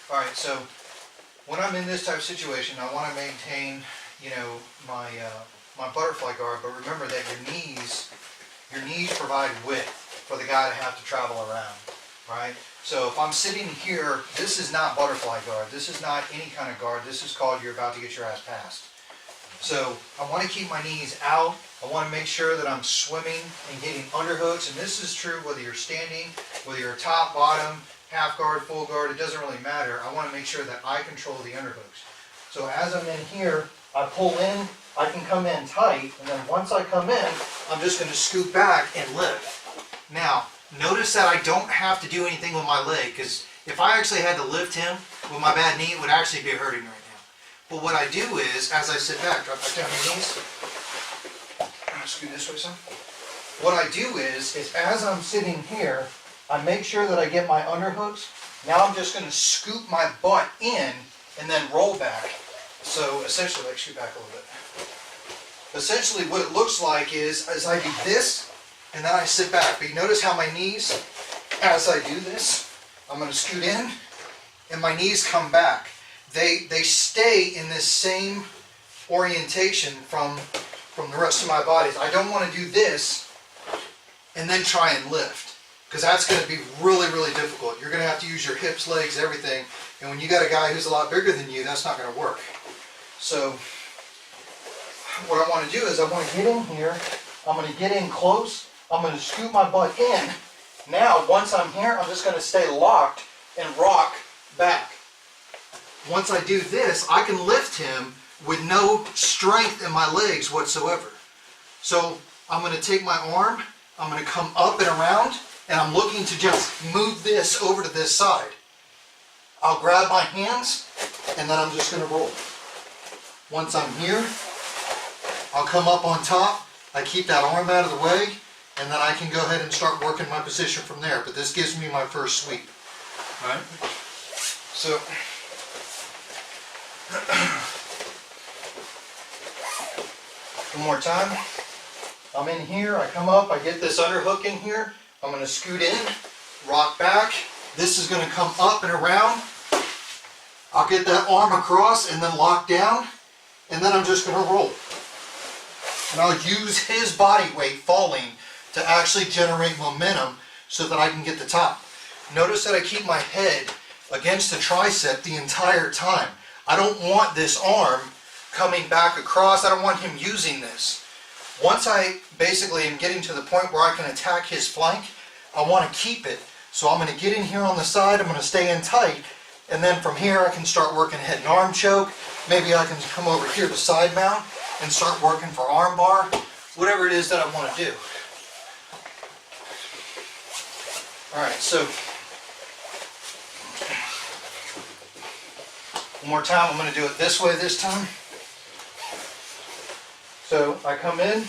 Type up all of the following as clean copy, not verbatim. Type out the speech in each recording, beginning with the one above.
All right, so when I'm in this type of situation, I want to maintain, my my butterfly guard, but remember that your knees provide width for the guy to have to travel around, right? So if I'm sitting here, this is not butterfly guard. This is not any kind of guard. This is called you're about to get your ass passed. So I want to keep my knees out. I want to make sure that I'm swimming and getting underhooks, and this is true whether you're standing, whether you're top, bottom, half guard, full guard, it doesn't really matter. I want to make sure that I control the underhooks. So as I'm in here, I pull in, I can come in tight, and then once I come in, I'm just going to scoot back and lift. Now, notice that I don't have to do anything with my leg, because if I actually had to lift him with my bad knee, it would actually be hurting right now. But what I do is, as I sit back, drop back down your knees. Scoot this way some. What I do is as I'm sitting here, I make sure that I get my underhooks. Now I'm just going to scoop my butt in and then roll back. So essentially, like scoot back a little bit. Essentially what it looks like is I do this and then I sit back. But you notice how my knees, as I do this, I'm going to scoot in and my knees come back. They stay in this same orientation from the rest of my body. I don't want to do this and then try and lift, because that's going to be really, really difficult. You're going to have to use your hips, legs, everything, and when you got a guy who's a lot bigger than you, that's not going to work. So what I want to do is I want to get in here, I'm going to get in close, I'm going to scoot my butt in. Now once I'm here, I'm just going to stay locked and rock back. Once I do this, I can lift him with no strength in my legs whatsoever. So I'm going to take my arm, I'm going to come up and around, and I'm looking to just move this over to this side. I'll grab my hands, and then I'm just going to roll. Once I'm here, I'll come up on top, I keep that arm out of the way, and then I can go ahead and start working my position from there. But this gives me my first sweep. All right? So one more time. I'm in here, I come up, I get this underhook in here, I'm going to scoot in, rock back, this is going to come up and around, I'll get that arm across and then lock down, and then I'm just going to roll. And I'll use his body weight falling to actually generate momentum so that I can get the top. Notice that I keep my head against the tricep the entire time. I don't want this arm coming back across. I don't want him using this. Once I basically am getting to the point where I can attack his flank, I want to keep it. So I'm going to get in here on the side, I'm going to stay in tight, and then from here I can start working head and arm choke. Maybe I can come over here to side mount and start working for arm bar, whatever it is that I want to do. Alright, so one more time, I'm going to do it this way this time. So I come in,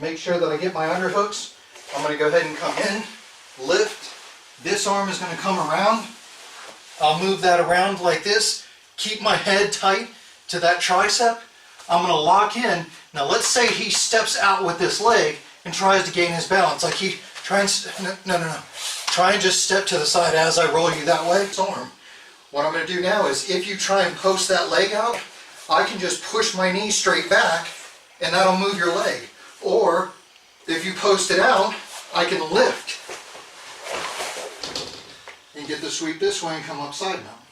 make sure that I get my underhooks. I'm going to go ahead and come in, lift. This arm is going to come around. I'll move that around like this. Keep my head tight to that tricep. I'm going to lock in. Now let's say he steps out with this leg and tries to gain his balance. Like he tries, no. Try and just step to the side as I roll you that way. Arm. What I'm going to do now is if you try and post that leg out, I can just push my knee straight back and that'll move your leg. Or if you post it out, I can lift and get the sweep this way and come up side mount.